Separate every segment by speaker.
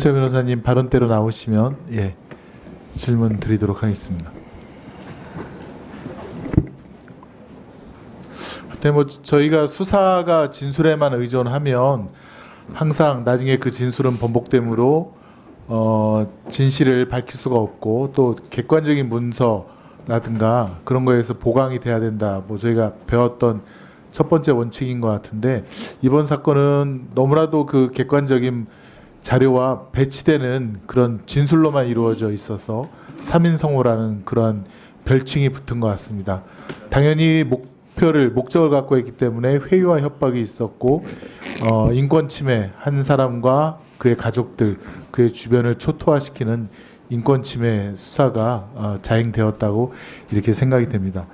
Speaker 1: 김현철 변호사님 발언대로 나오시면 질문 드리도록 하겠습니다. 근데 뭐 저희가 수사가 진술에만 의존하면 항상 나중에 그 진술은 번복되므로 진실을 밝힐 수가 없고 또 객관적인 문서라든가 그런 거에서 보강이 돼야 된다. 뭐 저희가 배웠던 첫 번째 원칙인 것 같은데 이번 사건은 너무나도 그 객관적인 자료와 배치되는 그런 진술로만 이루어져 있어서 3인성호라는 그런 별칭이 붙은 것 같습니다. 당연히 목적을 갖고 있기 때문에 회유와 협박이 있었고 인권 침해 한 사람과 그의 가족들, 그의 주변을 초토화시키는 인권 침해 수사가 자행되었다고 이렇게 생각이 됩니다.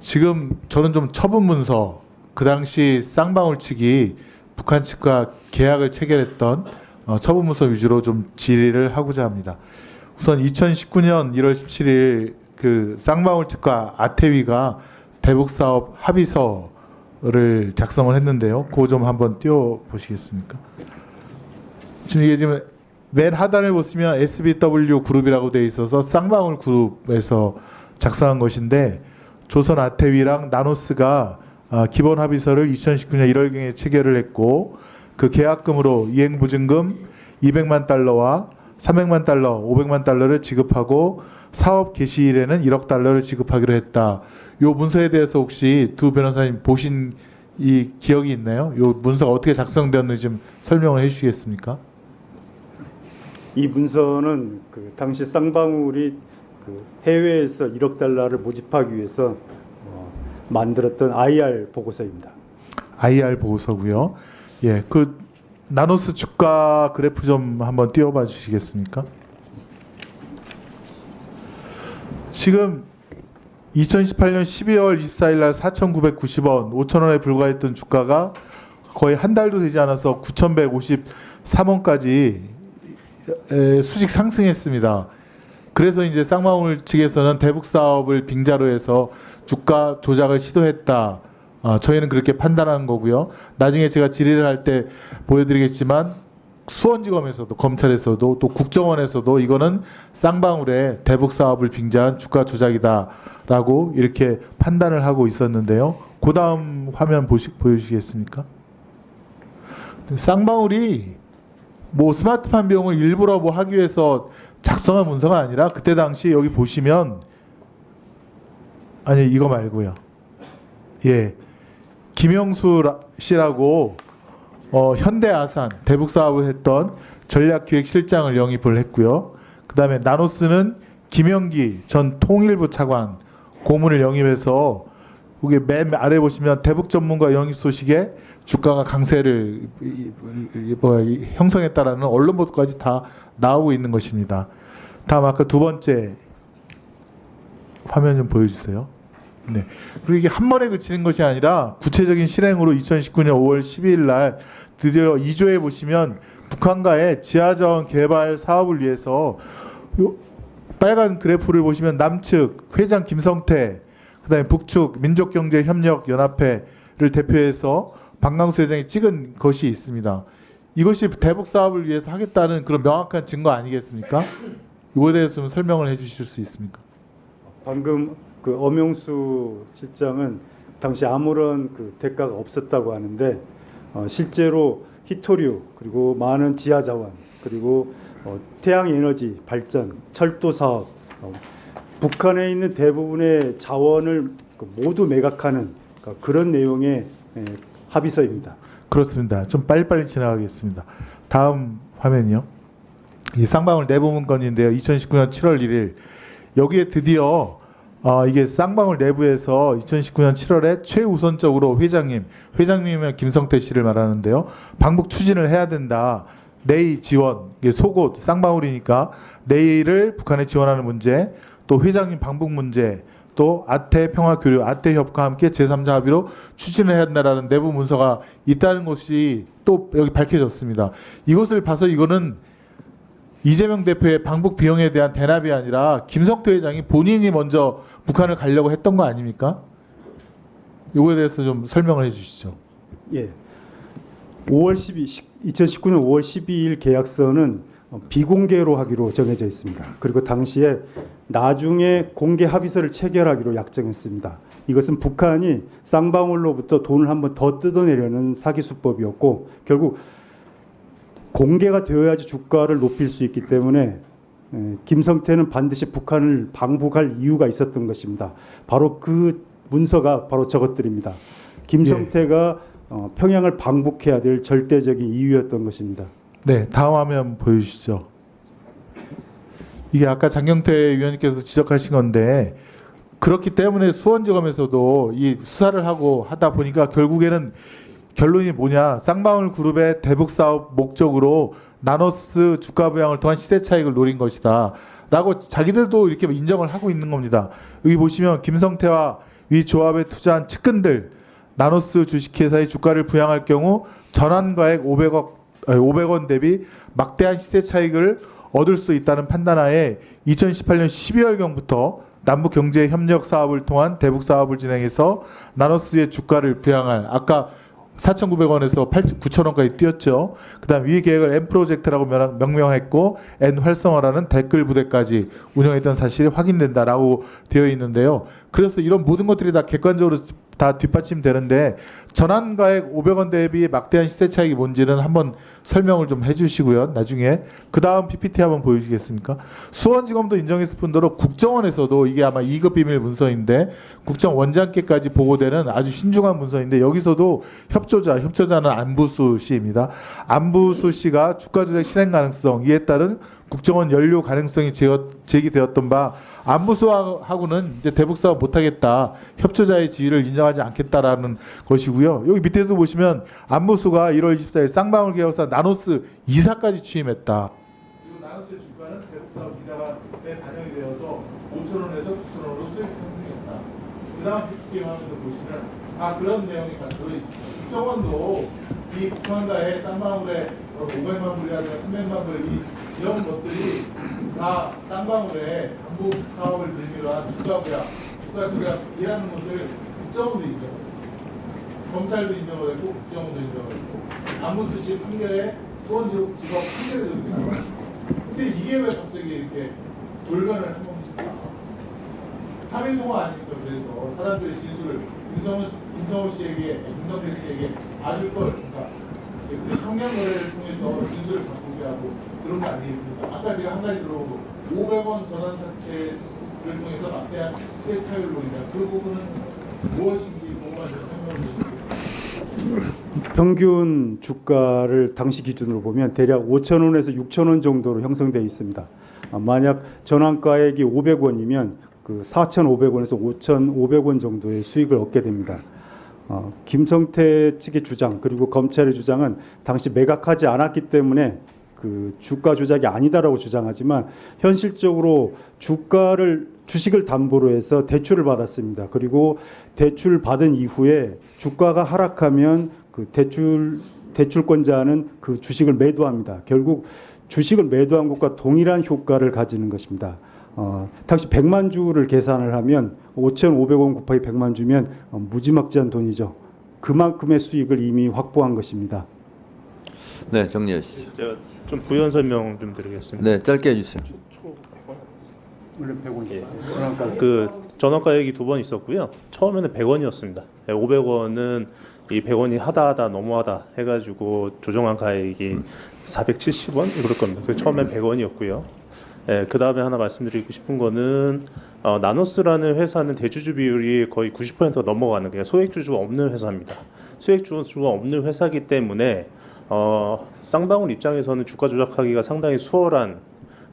Speaker 1: 지금 저는 좀 처분 문서, 그 당시 쌍방울 측이 북한 측과 계약을 체결했던 처분 문서 위주로 좀 질의를 하고자 합니다. 우선 2019년 1월 17일 그 쌍방울 측과 아태위가 대북 사업 합의서를 작성을 했는데요. 그거 좀 한번 띄워 보시겠습니까? 지금 이게 지금 맨 하단을 보시면 SBW 그룹이라고 되어 있어서 쌍방울 그룹에서 작성한 것인데 조선 아태위랑 나노스가 기본 합의서를 2019년 1월경에 체결을 했고 그 계약금으로 이행보증금 200만 달러와 300만 달러, 500만 달러를 지급하고 사업 개시일에는 1억 달러를 지급하기로 했다. 요 문서에 대해서 혹시 두 변호사님 보신 이 기억이 있나요? 요 문서가 어떻게 작성되었는지 좀 설명을 해주시겠습니까?
Speaker 2: 이 문서는 그 당시 쌍방울이 그 해외에서 1억 달러를 모집하기 위해서 만들었던 IR 보고서입니다.
Speaker 1: IR 보고서고요. 예, 그 나노스 주가 그래프 좀 한번 띄워봐 주시겠습니까? 지금 2018년 12월 24일 날 4,990원, 5,000원에 불과했던 주가가 거의 한 달도 되지 않아서 9,153원까지 수직 상승했습니다. 그래서 이제 쌍방울 측에서는 대북 사업을 빙자로 해서 주가 조작을 시도했다. 저희는 그렇게 판단한 거고요. 나중에 제가 질의를 할 때 보여드리겠지만 수원지검에서도 검찰에서도 또 국정원에서도 이거는 쌍방울의 대북 사업을 빙자한 주가 조작이다라고 이렇게 판단을 하고 있었는데요. 그 다음 화면 보여주시겠습니까? 쌍방울이 뭐 스마트팜 비용을 일부러 뭐 하기 위해서 작성한 문서가 아니라 그때 당시 여기 보시면 아니 이거 말고요. 예, 김영수 씨라고 현대아산 대북 사업을 했던 전략기획실장을 영입을 했고요. 그 다음에 나노스는 김영기 전 통일부 차관 고문을 영입해서 여기 맨 아래 보시면 대북 전문가 영입 소식에 주가가 강세를 형성했다라는 언론 보도까지 다 나오고 있는 것입니다. 다음 아까 두 번째 화면 좀 보여주세요. 네. 그리고 이게 한 번에 그치는 것이 아니라 구체적인 실행으로 2019년 5월 12일 날 드디어 2조에 보시면 북한과의 지하자원 개발 사업을 위해서 요 빨간 그래프를 보시면 남측 회장 김성태, 그다음에 북측 민족경제협력연합회를 대표해서 박강수 회장이 찍은 것이 있습니다. 이것이 대북 사업을 위해서 하겠다는 그런 명확한 증거 아니겠습니까? 이거에 대해서 좀 설명을 해주실 수 있습니까?
Speaker 2: 방금 그 엄영수 실장은 당시 아무런 그 대가가 없었다고 하는데 실제로 히토류 그리고 많은 지하자원 그리고 태양에너지 발전, 철도 사업, 북한에 있는 대부분의 자원을 모두 매각하는 그런 내용의 합의서입니다.
Speaker 1: 그렇습니다. 좀 빨리빨리 지나가겠습니다. 다음 화면이요. 이 쌍방울 내부 문건인데요. 2019년 7월 1일 여기에 드디어 이게 쌍방울 내부에서 2019년 7월에 최우선적으로 회장님이면 김성태 씨를 말하는데요. 방북 추진을 해야 된다. 내의 지원, 이게 속옷 쌍방울이니까 내의를 북한에 지원하는 문제, 또 회장님 방북 문제, 또 아태 평화교류, 아태 협과 함께 제3자 합의로 추진을 해야 한다라는 내부 문서가 있다는 것이 또 여기 밝혀졌습니다. 이것을 봐서 이거는 이재명 대표의 방북 비용에 대한 대납이 아니라 김성태 회장이 본인이 먼저 북한을 가려고 했던 거 아닙니까? 이거에 대해서 좀 설명을 해주시죠.
Speaker 2: 예. 2019년 5월 12일 계약서는 비공개로 하기로 정해져 있습니다. 그리고 당시에 나중에 공개 합의서를 체결하기로 약정했습니다. 이것은 북한이 쌍방울로부터 돈을 한번 더 뜯어내려는 사기 수법이었고 결국 공개가 되어야지 주가를 높일 수 있기 때문에 김성태는 반드시 북한을 방북할 이유가 있었던 것입니다. 바로 그 문서가 바로 저것들입니다. 김성태가 평양을 방북해야 될 절대적인 이유였던 것입니다.
Speaker 1: 네, 다음 화면 보여주시죠. 이게 아까 장경태 위원님께서 지적하신 건데 그렇기 때문에 수원지검에서도 이 수사를 하고 하다 보니까 결국에는 결론이 뭐냐, 쌍방울 그룹의 대북 사업 목적으로 나노스 주가 부양을 통한 시세 차익을 노린 것이다 라고 자기들도 이렇게 인정을 하고 있는 겁니다. 여기 보시면 김성태와 위 조합에 투자한 측근들 나노스 주식회사의 주가를 부양할 경우 전환가액 500원 대비 막대한 시세 차익을 얻을 수 있다는 판단하에 2018년 12월경부터 남북 경제 협력 사업을 통한 대북 사업을 진행해서 나노스의 주가를 부양할, 아까 4,900원에서 9,000원까지 뛰었죠. 그다음 위 계획을 N 프로젝트라고 명명했고 N 활성화라는 댓글 부대까지 운영했던 사실이 확인된다라고 되어 있는데요. 그래서 이런 모든 것들이 다 객관적으로 다 뒷받침되는데 전환가액 500원 대비 막대한 시세 차익이 뭔지는 한번 설명을 좀 해주시고요. 나중에 그 다음 PPT 한번 보여주시겠습니까? 수원지검도 인정했을 뿐더러 국정원에서도 이게 아마 2급 비밀 문서인데 국정원장께까지 보고되는 아주 신중한 문서인데 여기서도 협조자는 안부수 씨입니다. 안부수 씨가 주가 조작 실행 가능성, 이에 따른 국정원 연루 가능성이 제기되었던 바 안부수하고는 이제 대북 사업 못하겠다, 협조자의 지위를 인정하지 않겠다라는 것이고요. 여기 밑에도 보시면 안부수가 1월 24일 쌍방울 계열사 나노스 이사까지 취임했다. 그리고 나노스의 주가는 대북 사업 이자에 반영이 되어서 5,000원에서 9,000원으로 수익 상승했다. 그다음 PPT 화면도 보시면 다 그런 내용이 다 들어있습니다. 국정원도 이 북한과의 쌍방울의 500만 불이라든가 300만 불 이런 것들이 다 쌍방울의 반북 사업을 빌미로 한 주가 부양, 주가 조작이라는 것을 국정원도 인정했습니다. 검찰도 인정을 했고 국정원도 인정을 했고 안무수 씨 판결에 수원지법 판결에도 이렇게 나와요. 근데 이게 왜 갑자기 이렇게 돌변을 한 겁니까? 3인 송화 아닙니까? 그래서 사람들의 진술을 김성호 씨에게, 김성태 씨에게 봐줄 걸, 그러니까 평양거래를 통해서 진술을 바꾸게 하고 그런 거 아니겠습니까? 아까 제가 한 가지 들어보고 500원 전환사채를 통해서 막대한 시세 차익을 노린다. 그 부분은 무엇인지 그것만 좀 설명해 주시겠습니까?
Speaker 2: 평균 주가를 당시 기준으로 보면 대략 5,000원에서 6,000원 정도로 형성되어 있습니다. 만약 전환가액이 500원이면 그 4,500원에서 5,500원 정도의 수익을 얻게 됩니다. 김성태 측의 주장 그리고 검찰의 주장은 당시 매각하지 않았기 때문에 그 주가 조작이 아니다라고 주장하지만 현실적으로 주식을 담보로 해서 대출을 받았습니다. 그리고 대출 받은 이후에 주가가 하락하면 그 대출권자는 그 주식을 매도합니다. 결국 주식을 매도한 것과 동일한 효과를 가지는 것입니다. 당시 100만 주를 계산을 하면 5,500원 곱하기 100만 주면 무지막지한 돈이죠. 그만큼의 수익을 이미 확보한 것입니다.
Speaker 3: 네, 정리하시죠.
Speaker 4: 제가 좀 부연 설명 좀 드리겠습니다.
Speaker 3: 네, 짧게 해주세요.
Speaker 2: 원래 100원이에요.
Speaker 4: 그 전환가액이 두 번 있었고요. 처음에는 100원이었습니다. 500원은 이 100원이 하다 너무하다 해가지고 조정한 가액이 470원 그럴 겁니다. 그 처음엔 100원이었고요. 그 다음에 하나 말씀드리고 싶은 거는 나노스라는 회사는 대주주 비율이 거의 90%가 넘어가는 그냥 소액주주가 없는 회사입니다. 소액주주가 없는 회사이기 때문에 쌍방울 입장에서는 주가 조작하기가 상당히 수월한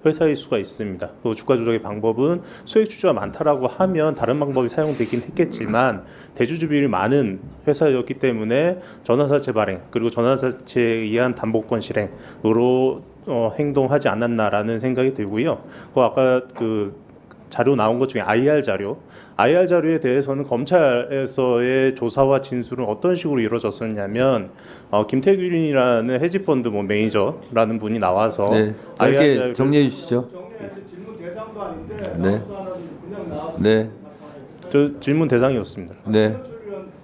Speaker 4: 회사일 수가 있습니다. 그 주가 조작의 방법은 소액주주가 많다라고 하면 다른 방법이 사용되긴 했겠지만 대주주 비율이 많은 회사였기 때문에 전환사채 발행 그리고 전환사채에 의한 담보권 실행으로 행동하지 않았나라는 생각이 들고요. 그 아까 그 자료 나온 것 중에 IR 자료에 대해서는 검찰에서의 조사와 진술은 어떤 식으로 이루어졌었냐면 김태균이라는 헤지펀드 매니저라는 분이 나와서
Speaker 3: 네, 짧게 정리해 주시죠.
Speaker 2: 질문 대상도 아닌데
Speaker 3: 네.
Speaker 2: 그냥 나와서
Speaker 3: 네,
Speaker 4: 저 질문 대상이었습니다.
Speaker 3: 네,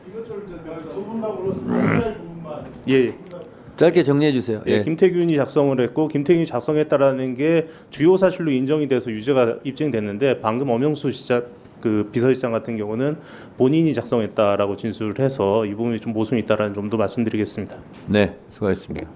Speaker 2: 이것저것 두분만 불러서 부분만
Speaker 4: 예.
Speaker 3: 짧게 정리해 주세요.
Speaker 4: 예, 김태균이 작성을 했고 김태균이 작성했다라는 게 주요 사실로 인정이 돼서 유죄가 입증됐는데 방금 엄영수 그 비서실장 같은 경우는 본인이 작성했다라고 진술을 해서 이 부분이 좀 모순이 있다라는 점도 말씀드리겠습니다.
Speaker 3: 네, 수고하셨습니다.